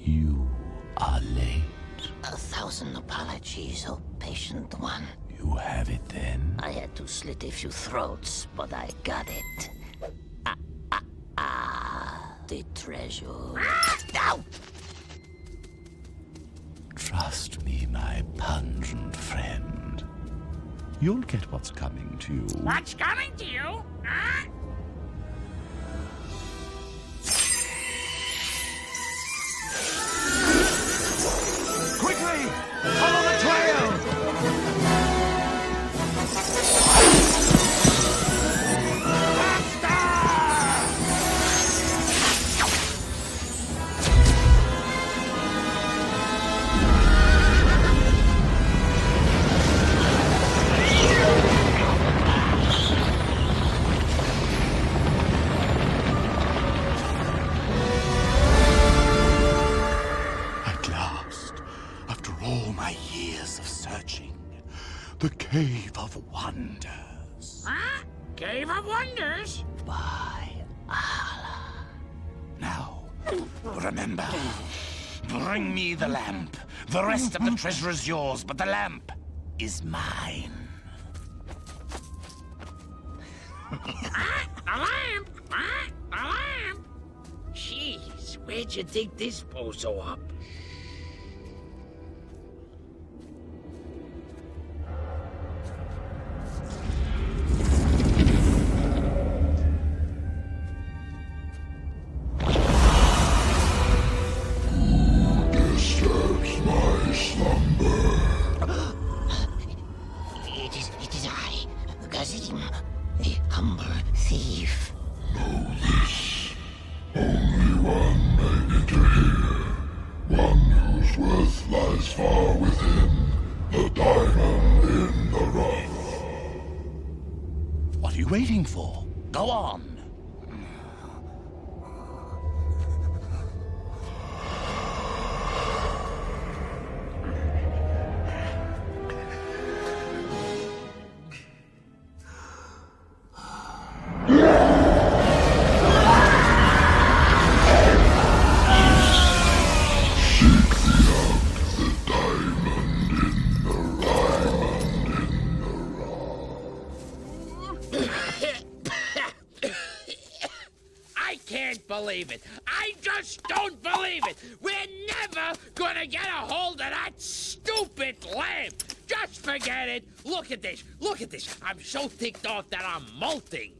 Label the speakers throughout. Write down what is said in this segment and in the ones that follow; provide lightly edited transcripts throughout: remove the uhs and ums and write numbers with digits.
Speaker 1: You are late.
Speaker 2: 1,000 apologies, oh patient one.
Speaker 1: You have it then?
Speaker 2: I had to slit a few throats, but I got it. The treasure. Ow!
Speaker 1: Trust me, my pungent friend. You'll get what's coming to you.
Speaker 3: What's coming to you? Huh?
Speaker 4: Quickly! Follow the trail!
Speaker 1: The Cave of Wonders.
Speaker 3: Huh? Cave of Wonders?
Speaker 1: By Allah. Now, remember, bring me the lamp. The rest of the treasure is yours, but the lamp is mine.
Speaker 3: Huh? The lamp? Huh? The lamp? Jeez, where'd you dig this bozo up?
Speaker 2: A humble thief.
Speaker 5: Know this. Only one made it to here. One whose worth lies far within. The diamond in the rough.
Speaker 1: What are you waiting for? Go on.
Speaker 3: Believe it. I just don't believe it. We're never gonna get a hold of that stupid lamp. Just forget it. Look at this. Look at this. I'm so ticked off that I'm molting.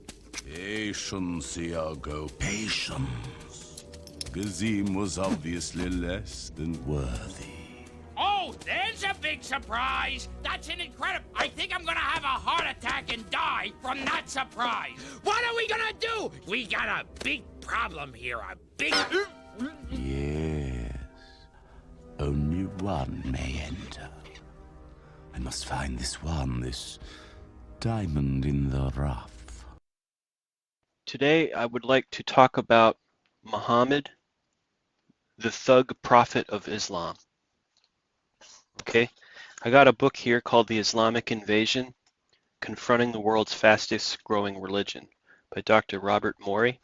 Speaker 1: Patience, Iago, patience. Gazim was obviously less than worthy.
Speaker 3: Oh, there's a big surprise. That's an incredible... I think I'm gonna have a heart attack and die from that surprise. What are we gonna do? We got a big problem here. A big...
Speaker 1: Yes. Only one may enter. I must find this one, this diamond in the rough.
Speaker 6: Today I would like to talk about Muhammad, the thug prophet of Islam. Okay, I got a book here called The Islamic Invasion, Confronting the World's Fastest Growing Religion by Dr. Robert Morey.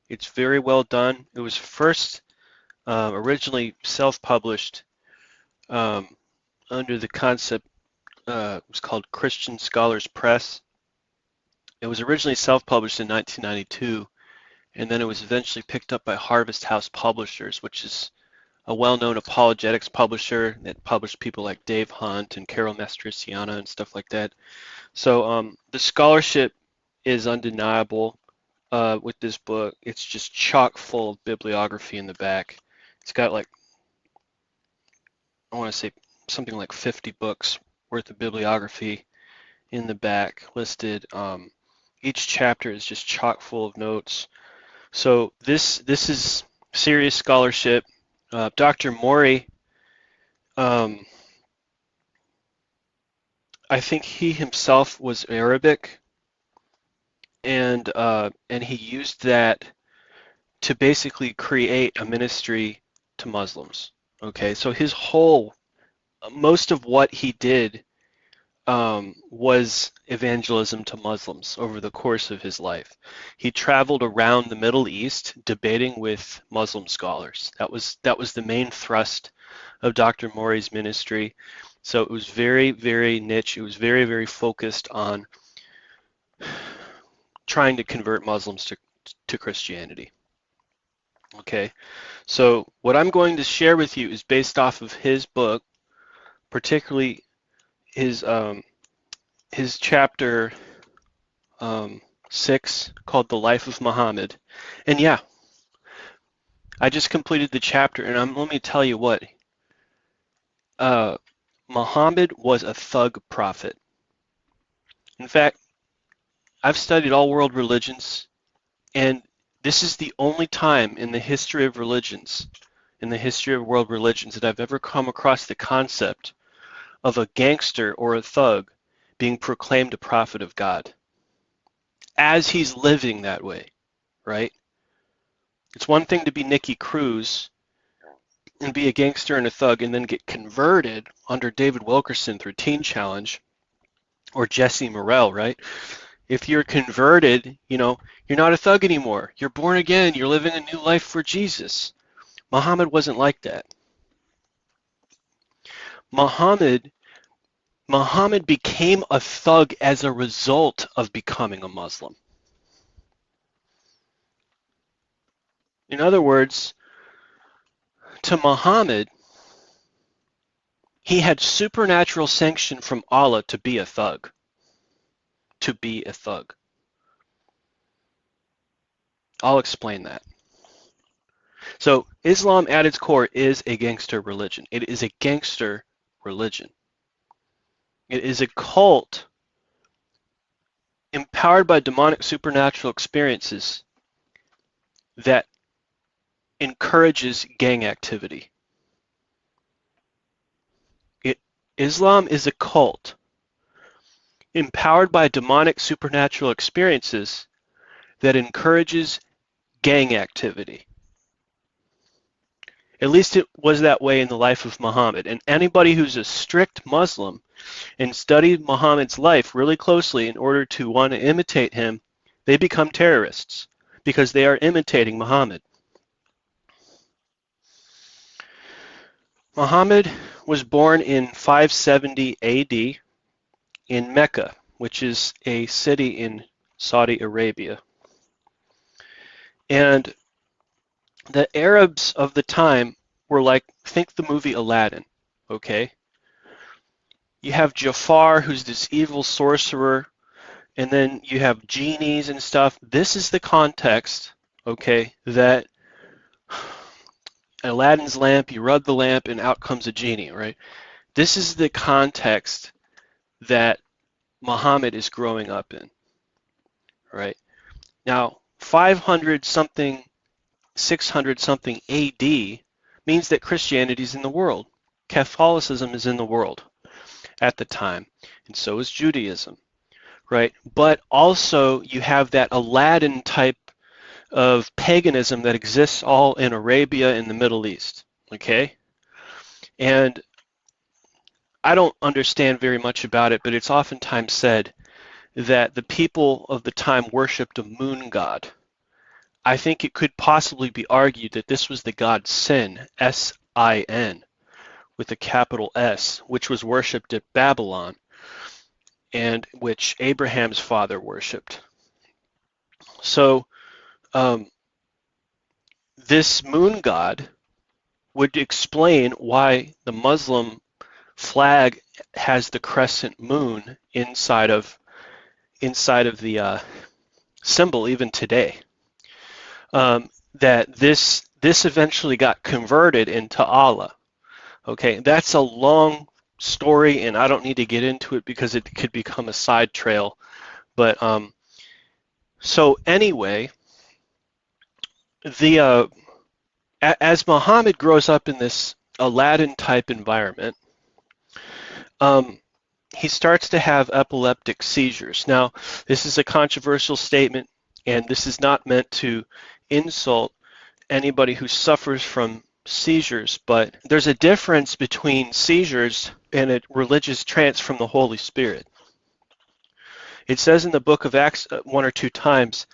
Speaker 6: It's very well done. It was first originally self-published under the concept, it was called Christian Scholars Press. It was originally self-published in 1992, and then it was eventually picked up by Harvest House Publishers, which is a well-known apologetics publisher that published people like Dave Hunt and Carol Mastriciana and stuff like that. So the scholarship is undeniable with this book. It's just chock full of bibliography in the back. It's got like, I want to say something like 50 books worth of bibliography in the back listed. Each chapter is just chock full of notes. So this is serious scholarship. Dr. Morey, I think he himself was Arabic, and he used that to basically create a ministry to Muslims. Okay, so his whole, most of what he did was evangelism to Muslims over the course of his life. He traveled around the Middle East debating with Muslim scholars. That was the main thrust of Dr. Mori's ministry. So it was very, very niche. It was very, very focused on trying to convert Muslims to Christianity. Okay, so what I'm going to share with you is based off of his book, particularly his chapter 6 called The Life of Muhammad. And yeah, I just completed the chapter, and let me tell you what, Muhammad was a thug prophet. In fact, I've studied all world religions, and this is the only time in the history of religions, in the history of world religions, that I've ever come across the concept of a gangster or a thug being proclaimed a prophet of God as he's living that way, right? It's one thing to be Nicky Cruz and be a gangster and a thug and then get converted under David Wilkerson through Teen Challenge or Jesse Morrell, right? If you're converted, you're not a thug anymore. You're born again. You're living a new life for Jesus. Muhammad wasn't like that. Muhammad became a thug as a result of becoming a Muslim. In other words, to Muhammad, he had supernatural sanction from Allah to be a thug. To be a thug. I'll explain that. So Islam at its core is a gangster religion. It is a gangster religion. It is a cult empowered by demonic supernatural experiences that encourages gang activity. Islam is a cult empowered by demonic supernatural experiences that encourages gang activity. At least it was that way in the life of Muhammad. And anybody who's a strict Muslim and studied Muhammad's life really closely in order to want to imitate him, they become terrorists because they are imitating Muhammad. Muhammad was born in 570 AD in Mecca, which is a city in Saudi Arabia. And the Arabs of the time were like, think the movie Aladdin, okay? You have Jafar, who's this evil sorcerer, and then you have genies and stuff. This is the context, okay, that Aladdin's lamp, you rub the lamp and out comes a genie, right? This is the context that Muhammad is growing up in, right? Now, 500 something, 600 something AD means that Christianity is in the world. Catholicism is in the world at the time, and so is Judaism, right? But also you have that Aladdin type of paganism that exists all in Arabia and the Middle East, okay? And I don't understand very much about it, but it's oftentimes said that the people of the time worshipped a moon god. I think it could possibly be argued that this was the god Sin, S-I-N, with a capital S, which was worshipped at Babylon, and which Abraham's father worshipped. So this moon god would explain why the Muslim flag has the crescent moon inside of the symbol even today. That this eventually got converted into Allah. Okay, that's a long story, and I don't need to get into it because it could become a side trail. But so anyway, as Muhammad grows up in this Aladdin type environment, he starts to have epileptic seizures. Now, this is a controversial statement, and this is not meant to insult anybody who suffers from seizures, but there's a difference between seizures in a religious trance from the Holy Spirit. It says in the book of Acts one or two times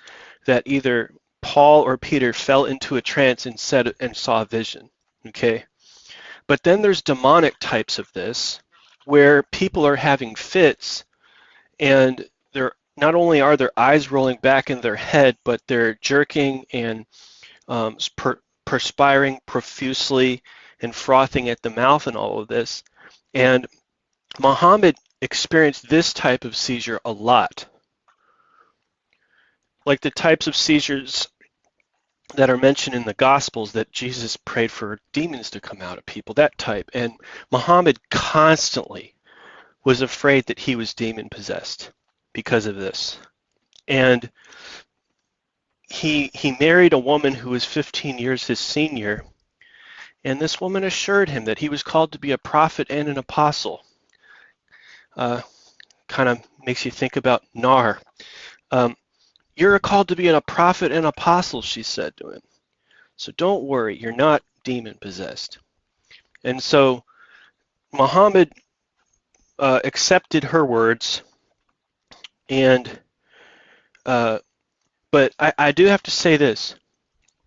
Speaker 6: that either Paul or Peter fell into a trance and saw a vision. Okay, but then there's demonic types of this, where people are having fits, and they're not only are their eyes rolling back in their head, but they're jerking and perspiring profusely and frothing at the mouth and all of this. And Muhammad experienced this type of seizure a lot. Like the types of seizures that are mentioned in the Gospels that Jesus prayed for demons to come out of people, that type. And Muhammad constantly was afraid that he was demon possessed because of this. And he married a woman who was 15 years his senior, and this woman assured him that he was called to be a prophet and an apostle. Kind of makes you think about Nar. You're called to be a prophet and apostle, she said to him. So don't worry, you're not demon possessed. And so Muhammad accepted her words, and but I do have to say this.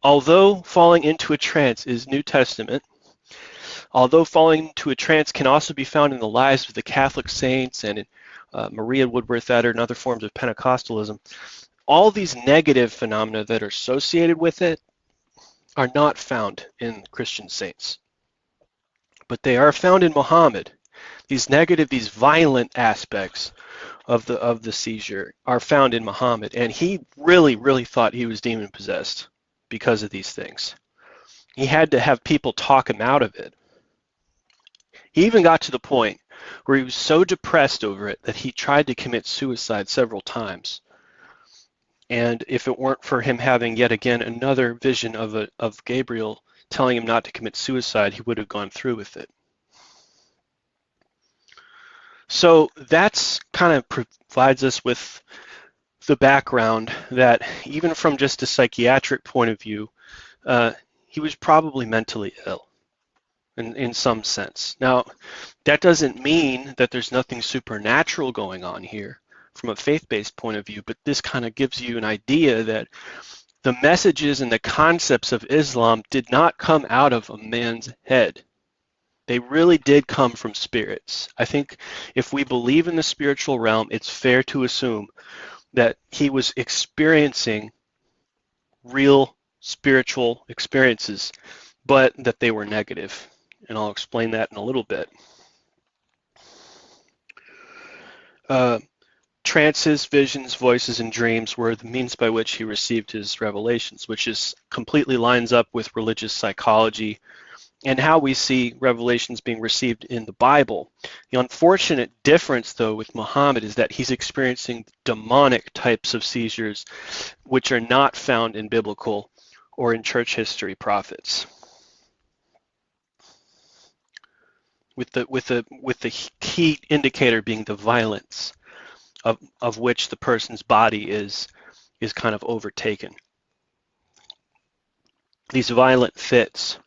Speaker 6: Although falling into a trance is New Testament, although falling into a trance can also be found in the lives of the Catholic saints and in Maria Woodworth-Etter and other forms of Pentecostalism, all these negative phenomena that are associated with it are not found in Christian saints. But they are found in Muhammad. These negative, these violent aspects of the seizure are found in Muhammad, and he really thought he was demon possessed because of these things. He had to have people talk him out of it. He even got to the point where he was so depressed over it that he tried to commit suicide several times. And if it weren't for him having yet again another vision of Gabriel telling him not to commit suicide, he would have gone through with it. So that's kind of provides us with the background that even from just a psychiatric point of view, he was probably mentally ill in some sense. Now, that doesn't mean that there's nothing supernatural going on here from a faith-based point of view, but this kind of gives you an idea that the messages and the concepts of Islam did not come out of a man's head. They really did come from spirits. I think if we believe in the spiritual realm, it's fair to assume that he was experiencing real spiritual experiences, but that they were negative. And I'll explain that in a little bit. Trances, visions, voices, and dreams were the means by which he received his revelations, which is completely lines up with religious psychology and how we see revelations being received in the Bible. The unfortunate difference, though, with Muhammad is that he's experiencing demonic types of seizures, which are not found in biblical or in church history prophets. With the key indicator being the violence of which the person's body is kind of overtaken. These violent fits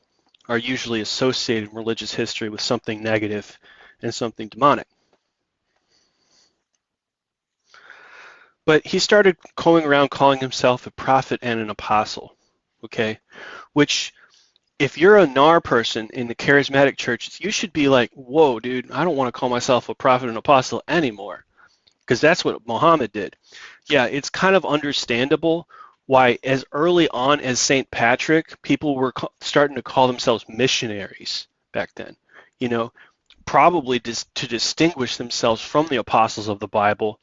Speaker 6: are usually associated in religious history with something negative and something demonic. But he started going around calling himself a prophet and an apostle, okay? Which, if you're a NAR person in the charismatic churches, you should be like, whoa, dude, I don't want to call myself a prophet and apostle anymore. Because that's what Muhammad did. Yeah, it's kind of understandable why as early on as St. Patrick, people were starting to call themselves missionaries back then. You know, probably to distinguish themselves from the apostles of the Bible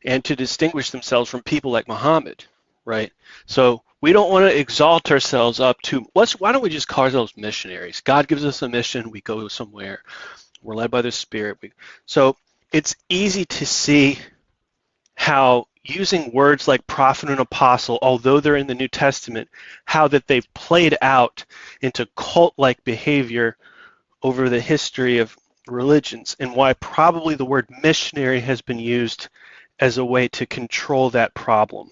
Speaker 6: and to distinguish themselves from people like Muhammad, right? So we don't want to exalt ourselves up to, why don't we just call ourselves missionaries? God gives us a mission, we go somewhere, we're led by the Spirit. So it's easy to see how using words like prophet and apostle, although they're in the New Testament, how that they've played out into cult-like behavior over the history of religions, and why probably the word missionary has been used as a way to control that problem.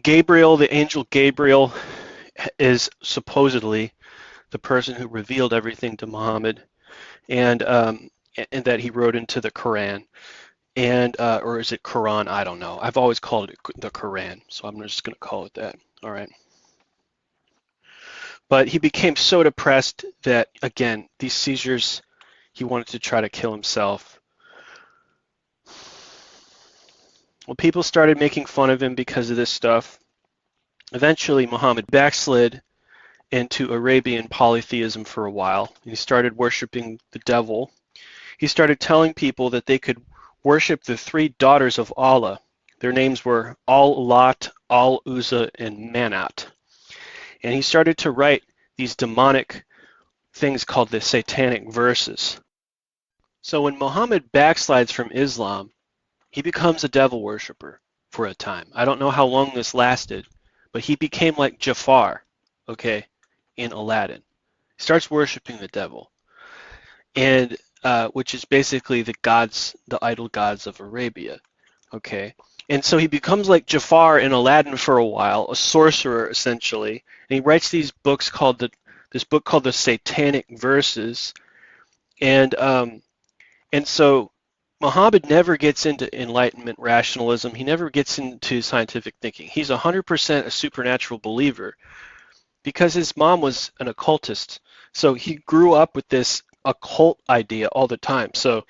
Speaker 6: Gabriel, the angel Gabriel, is supposedly the person who revealed everything to Muhammad, and that he wrote into the Quran, and or is it Quran? I don't know. I've always called it the Quran, so I'm just going to call it that. All right. But he became so depressed that, again, these seizures, he wanted to try to kill himself. Well, people started making fun of him because of this stuff. Eventually, Muhammad backslid into Arabian polytheism for a while. He started worshiping the devil. He started telling people that they could worship the three daughters of Allah. Their names were Al-Lat, Al-Uzza, and Manat. And he started to write these demonic things called the satanic verses. So when Muhammad backslides from Islam, he becomes a devil worshiper for a time. I don't know how long this lasted, but he became like Jafar, okay, in Aladdin. He starts worshiping the devil, and which is basically the idol gods of Arabia, okay. And so he becomes like Jafar in Aladdin for a while, a sorcerer essentially, and he writes these books called this book called the Satanic Verses, and so Muhammad never gets into Enlightenment rationalism. He never gets into scientific thinking. He's 100% a supernatural believer because his mom was an occultist. So he grew up with this occult idea all the time. So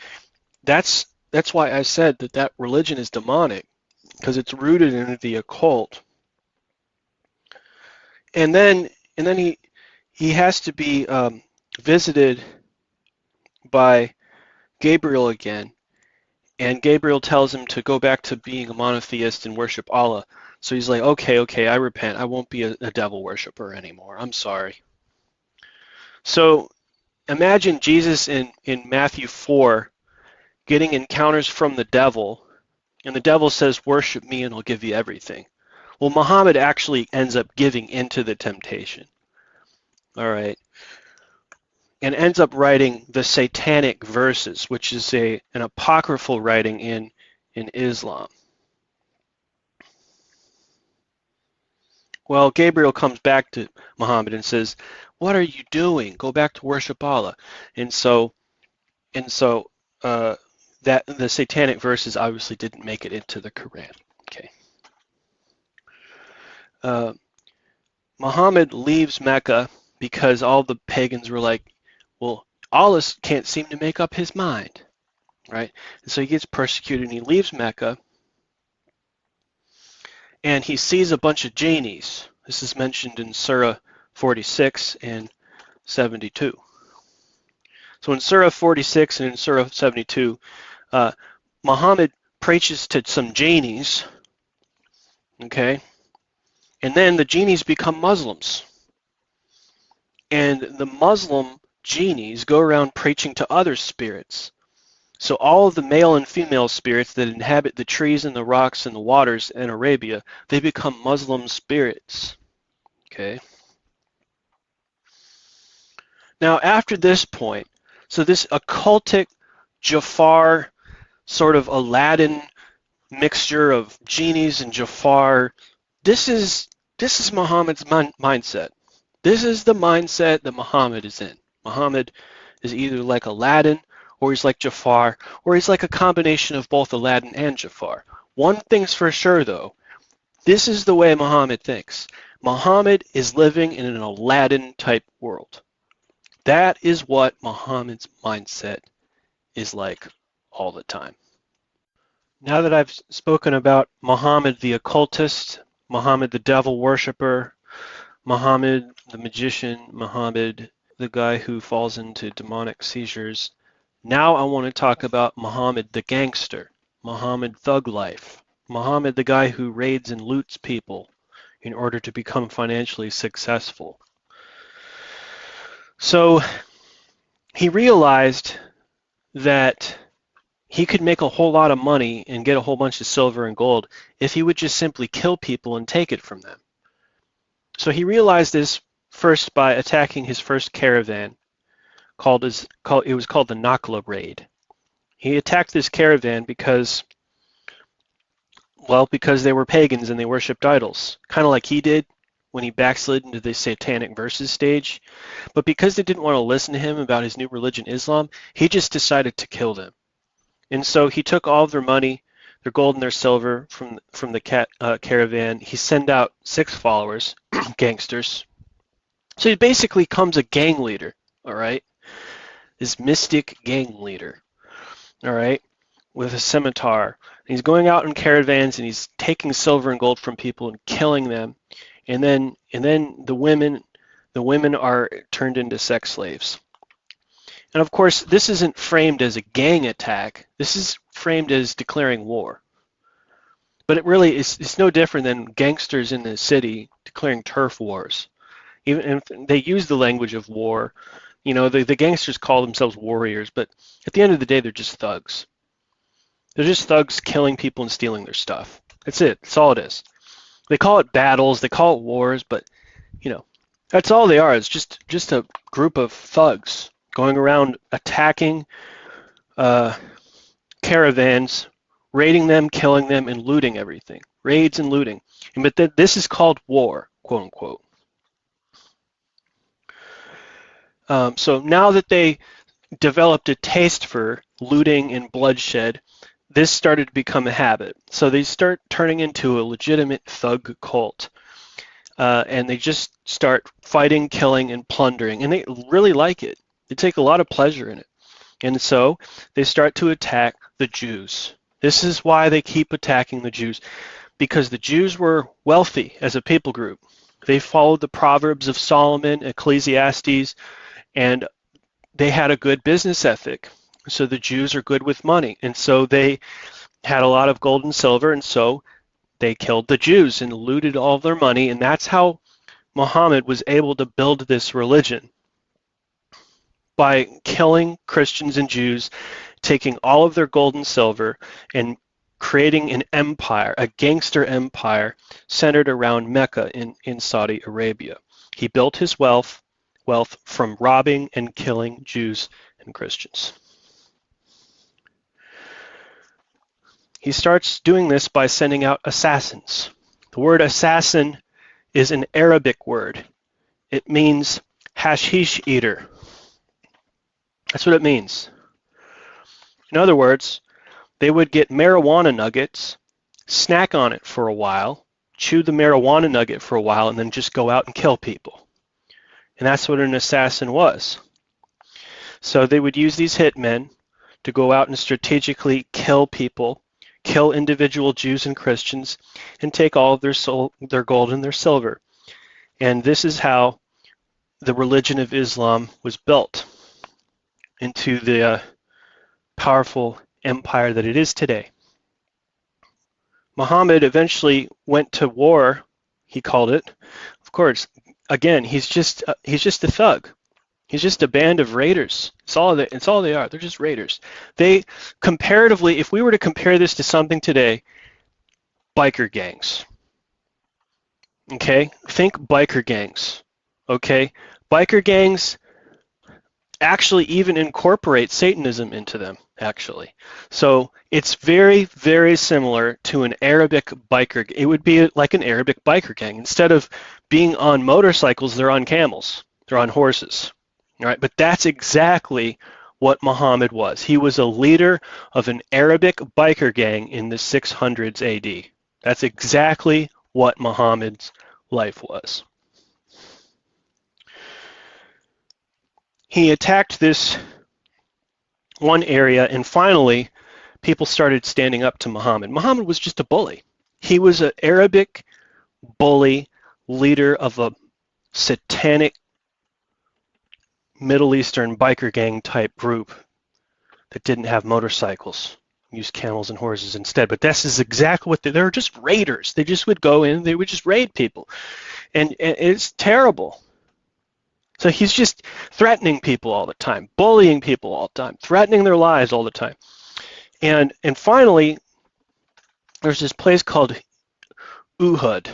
Speaker 6: that's why I said that religion is demonic, because it's rooted in the occult. And then he has to be visited by Gabriel again. And Gabriel tells him to go back to being a monotheist and worship Allah. So he's like, okay, I repent. I won't be a devil worshiper anymore. I'm sorry. So imagine Jesus in Matthew 4 getting encounters from the devil, and the devil says, worship me and I'll give you everything. Well, Muhammad actually ends up giving into the temptation. All right. And ends up writing the Satanic Verses, which is an apocryphal writing in Islam. Well, Gabriel comes back to Muhammad and says, what are you doing? Go back to worship Allah. And so that the Satanic Verses obviously didn't make it into the Quran. Okay. Muhammad leaves Mecca because all the pagans were like, well, Allah can't seem to make up his mind, right? And so he gets persecuted and he leaves Mecca, and he sees a bunch of genies. This is mentioned in Surah 46 and 72. So in Surah 46 and in Surah 72, Muhammad preaches to some genies, okay? And then the genies become Muslims. And the Muslim genies go around preaching to other spirits. So all of the male and female spirits that inhabit the trees and the rocks and the waters in Arabia, they become Muslim spirits. Okay. Now after this point, so this occultic Jafar sort of Aladdin mixture of genies and Jafar, this is Muhammad's mindset. This is the mindset that Muhammad is in. Muhammad is either like Aladdin, or he's like Jafar, or he's like a combination of both Aladdin and Jafar. One thing's for sure, though. This is the way Muhammad thinks. Muhammad is living in an Aladdin-type world. That is what Muhammad's mindset is like all the time. Now that I've spoken about Muhammad the occultist, Muhammad the devil worshipper, Muhammad the magician, Muhammad the guy who falls into demonic seizures, now I want to talk about Muhammad the gangster, Muhammad thug life, Muhammad the guy who raids and loots people in order to become financially successful. So he realized that he could make a whole lot of money and get a whole bunch of silver and gold if he would just simply kill people and take it from them. So he realized this first by attacking his first caravan. It was called the Nakla raid. He attacked this caravan because they were pagans and they worshipped idols, kind of like he did. when he backslid into the Satanic Verses stage. But because they didn't want to listen to him about his new religion, Islam, he just decided to kill them. And so he took all of their money, their gold and their silver from the caravan. He sent out 6 followers, gangsters. So he basically becomes a gang leader, all right? This mystic gang leader, all right, with a scimitar. And he's going out in caravans and he's taking silver and gold from people and killing them. And then the women are turned into sex slaves. And of course, this isn't framed as a gang attack. This is framed as declaring war. But it really is, it's no different than gangsters in the city declaring turf wars. Even if they use the language of war, you know, the gangsters call themselves warriors, but at the end of the day, they're just thugs. They're just thugs killing people and stealing their stuff. That's it. That's all it is. They call it battles, they call it wars, but, you know, that's all they are. It's just a group of thugs going around attacking caravans, raiding them, killing them, and looting everything. Raids and looting. But this is called war, quote unquote. So now that they developed a taste for looting and bloodshed, this started to become a habit. So they start turning into a legitimate thug cult. And they just start fighting, killing, and plundering. And they really like it. They take a lot of pleasure in it. And so they start to attack the Jews. This is why they keep attacking the Jews, because the Jews were wealthy as a people group. They followed the Proverbs of Solomon, Ecclesiastes, and they had a good business ethic. So the Jews are good with money. And so they had a lot of gold and silver, and so they killed the Jews and looted all of their money. And that's how Muhammad was able to build this religion, by killing Christians and Jews, taking all of their gold and silver, and creating an empire, a gangster empire centered around Mecca in Saudi Arabia. He built his wealth from robbing and killing Jews and Christians. He starts doing this by sending out assassins. The word assassin is an Arabic word. It means hashish eater. That's what it means. In other words, they would get marijuana nuggets, snack on it for a while, chew the marijuana nugget for a while, and then just go out and kill people. And that's what an assassin was. So they would use these hitmen to go out and strategically kill people, kill individual Jews and Christians, and take all of their gold and their silver. And this is how the religion of Islam was built into the powerful empire that it is today. Muhammad eventually went to war, he called it. Of course, again, he's just a thug. He's just a band of raiders. It's all they are. They're just raiders. They, comparatively, if we were to compare this to something today, biker gangs. Okay? Think biker gangs. Okay? Biker gangs actually even incorporate Satanism into them, actually. So it's very, very similar to an Arabic biker. It would be like an Arabic biker gang. Instead of being on motorcycles, they're on camels. They're on horses. All right, but that's exactly what Muhammad was. He was a leader of an Arabic biker gang in the 600s AD. That's exactly what Muhammad's life was. He attacked this one area, and finally, people started standing up to Muhammad. Muhammad was just a bully. He was an Arabic bully, leader of a satanic Middle Eastern biker gang type group that didn't have motorcycles, used camels and horses instead. But this is exactly what they were, just raiders. They just would go in, they would just raid people. And it's terrible. So he's just threatening people all the time, bullying people all the time, threatening their lives all the time. And finally, there's this place called Uhud,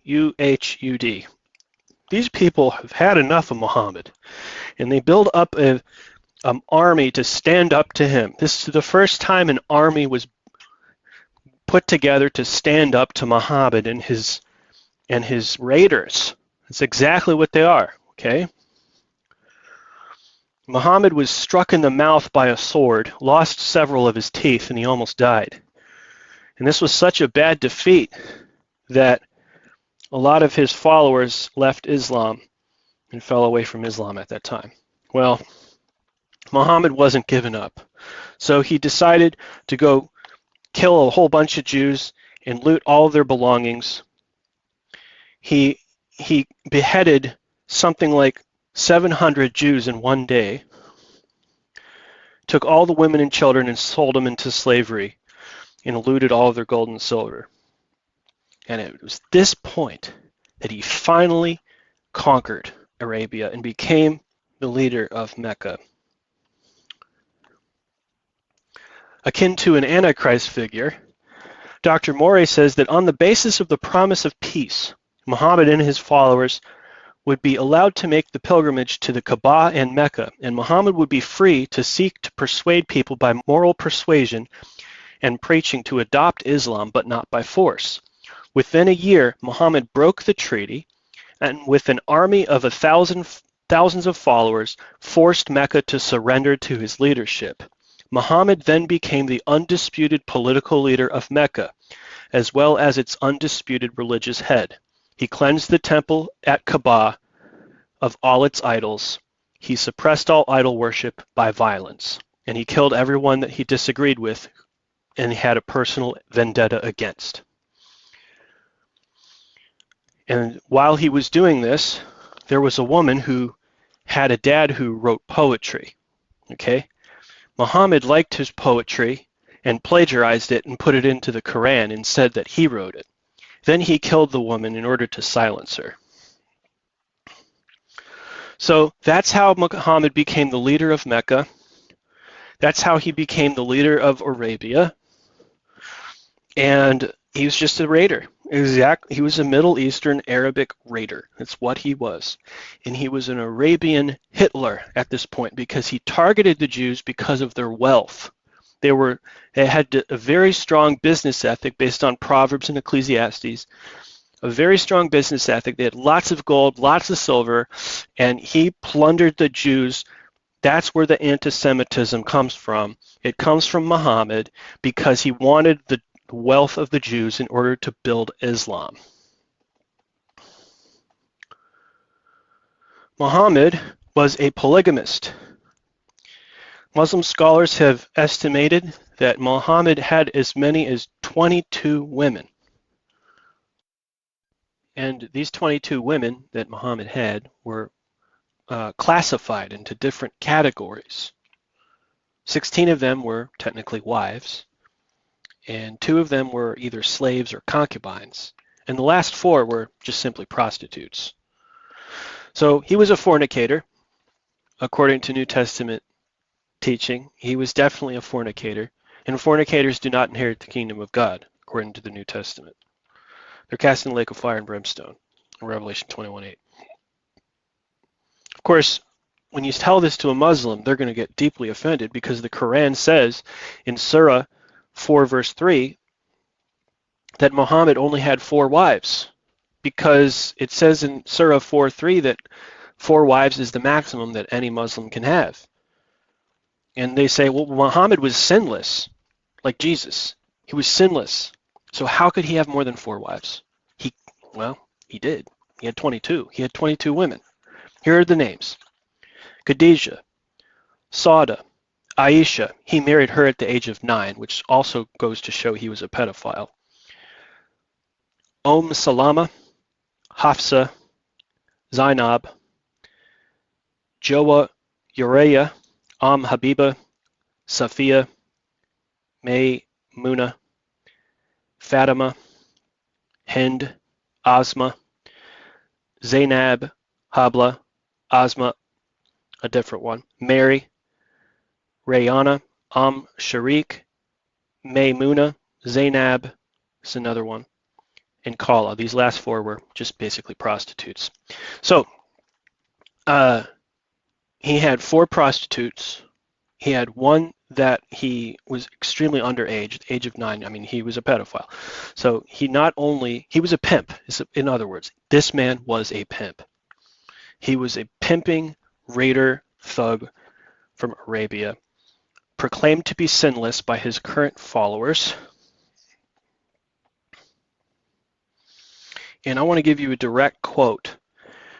Speaker 6: U-H-U-D. These people have had enough of Muhammad, and they build up an army to stand up to him. This is the first time an army was put together to stand up to Muhammad and his and his raiders. That's exactly what they are, okay? Muhammad was struck in the mouth by a sword, lost several of his teeth, and he almost died. And this was such a bad defeat that a lot of his followers left Islam and fell away from Islam at that time. Well, Muhammad wasn't giving up. So he decided to go kill a whole bunch of Jews and loot all of their belongings. He beheaded something like 700 Jews in one day, took all the women and children and sold them into slavery, and looted all of their gold and silver. And it was this point that he finally conquered Arabia and became the leader of Mecca. Akin to an Antichrist figure, Dr. Morey says that on the basis of the promise of peace, Muhammad and his followers would be allowed to make the pilgrimage to the Kaaba and Mecca, and Muhammad would be free to seek to persuade people by moral persuasion and preaching to adopt Islam, but not by force. Within a year, Muhammad broke the treaty, and with an army of thousands of followers, forced Mecca to surrender to his leadership. Muhammad then became the undisputed political leader of Mecca, as well as its undisputed religious head. He cleansed the temple at Kaaba of all its idols. He suppressed all idol worship by violence, and he killed everyone that he disagreed with and had a personal vendetta against. And while he was doing this, there was a woman who had a dad who wrote poetry. Okay? Muhammad liked his poetry and plagiarized it and put it into the Quran and said that he wrote it. Then he killed the woman in order to silence her. So that's how Muhammad became the leader of Mecca. That's how he became the leader of Arabia. And he was just a raider. He was a Middle Eastern Arabic raider. That's what he was. And he was an Arabian Hitler at this point because he targeted the Jews because of their wealth. They had a very strong business ethic based on Proverbs and Ecclesiastes, a very strong business ethic. They had lots of gold, lots of silver, and he plundered the Jews. That's where the anti-Semitism comes from. It comes from Muhammad because he wanted the wealth of the Jews in order to build Islam. Muhammad was a polygamist. Muslim scholars have estimated that Muhammad had as many as 22 women. And these 22 women that Muhammad had were classified into different categories. 16 of them were technically wives, and 2 of them were either slaves or concubines, and the last 4 were just simply prostitutes. So he was a fornicator, according to New Testament teaching. He was definitely a fornicator, and fornicators do not inherit the kingdom of God, according to the New Testament. They're cast in the lake of fire and brimstone, in Revelation 21:8. Of course, when you tell this to a Muslim, they're going to get deeply offended because the Quran says in Surah 4 verse 3 that Muhammad only had 4 wives, because it says in Surah 4:3 that 4 wives is the maximum that any Muslim can have. And they say, well, Muhammad was sinless, like Jesus. He was sinless. So how could he have more than 4 wives? He did. He had 22. He had 22 women. Here are the names. Khadijah, Sauda, Aisha. He married her at the age of 9, which also goes to show he was a pedophile. Salama, Hafsa, Zainab, Joa, Uriah, Habiba, Safiya, Maymuna, Fatima, Hind, Asma, Zainab, Habla, Asma, a different one, Mary, Rayana, Sharik, Maymuna, Zainab, is another one, and Kala. These last 4 were just basically prostitutes. So he had 4 prostitutes. He had 1 that he was extremely underage, the age of 9. I mean, he was a pedophile. So he was a pimp. In other words, this man was a pimp. He was a pimping raider thug from Arabia, proclaimed to be sinless by his current followers. And I want to give you a direct quote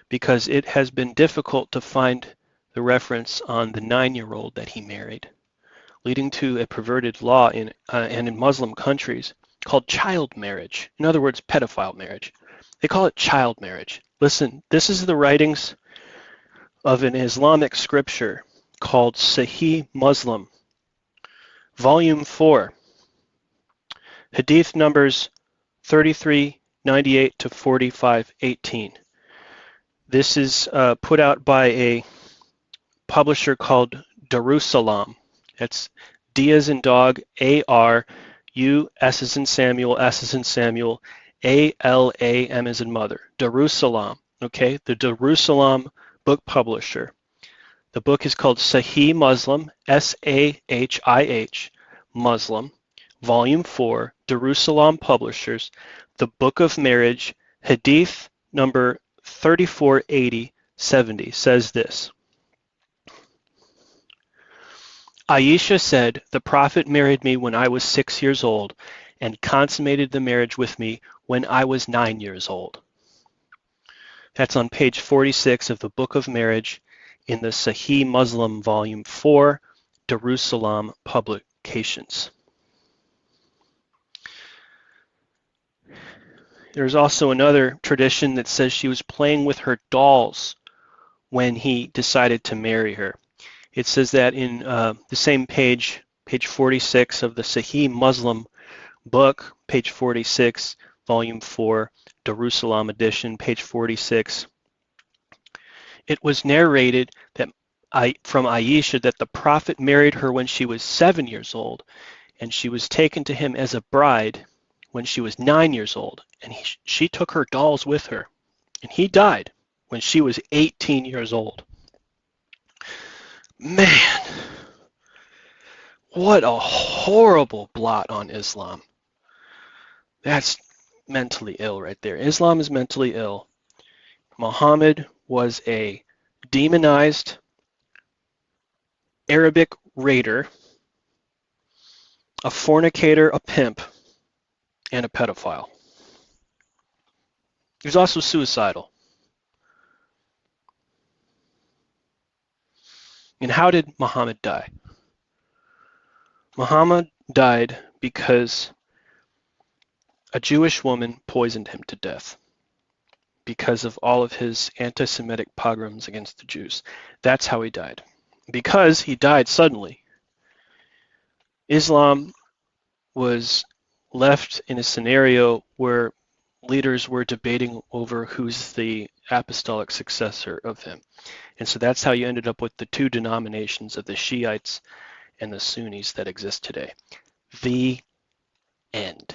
Speaker 6: because it has been difficult to find the reference on the 9-year-old that he married, leading to a perverted law and in Muslim countries called child marriage. In other words, pedophile marriage. They call it child marriage. Listen, this is the writings of an Islamic scripture called Sahih Muslim, Volume 4, Hadith numbers 3398 to 4518. This is put out by a publisher called Darussalam. That's D as in dog, A-R, U, S as in Samuel, S as in Samuel, A-L-A-M as in mother. Darussalam, okay? The Darussalam book publisher. The book is called Sahih Muslim, S-A-H-I-H, Muslim, Volume 4, Darussalam Publishers, The Book of Marriage, Hadith number 3480-70 says this. Aisha said, "The Prophet married me when I was 6 years old and consummated the marriage with me when I was 9 years old." That's on page 46 of the Book of Marriage in the Sahih Muslim Volume 4, Darussalam Publications. There's also another tradition that says she was playing with her dolls when he decided to marry her. It says that in the same page, page 46 of the Sahih Muslim book, page 46, volume 4, Darussalam edition, page 46. It was narrated that from Aisha that the Prophet married her when she was 7 years old, and she was taken to him as a bride when she was 9 years old, and she took her dolls with her, and he died when she was 18 years old. Man, what a horrible blot on Islam. That's mentally ill right there. Islam is mentally ill. Muhammad was a demonized Arabic raider, a fornicator, a pimp, and a pedophile. He was also suicidal. And how did Muhammad die? Muhammad died because a Jewish woman poisoned him to death because of all of his anti-Semitic pogroms against the Jews. That's how he died. Because he died suddenly, Islam was left in a scenario where leaders were debating over who's the apostolic successor of him. And so that's how you ended up with the two denominations of the Shiites and the Sunnis that exist today. The end.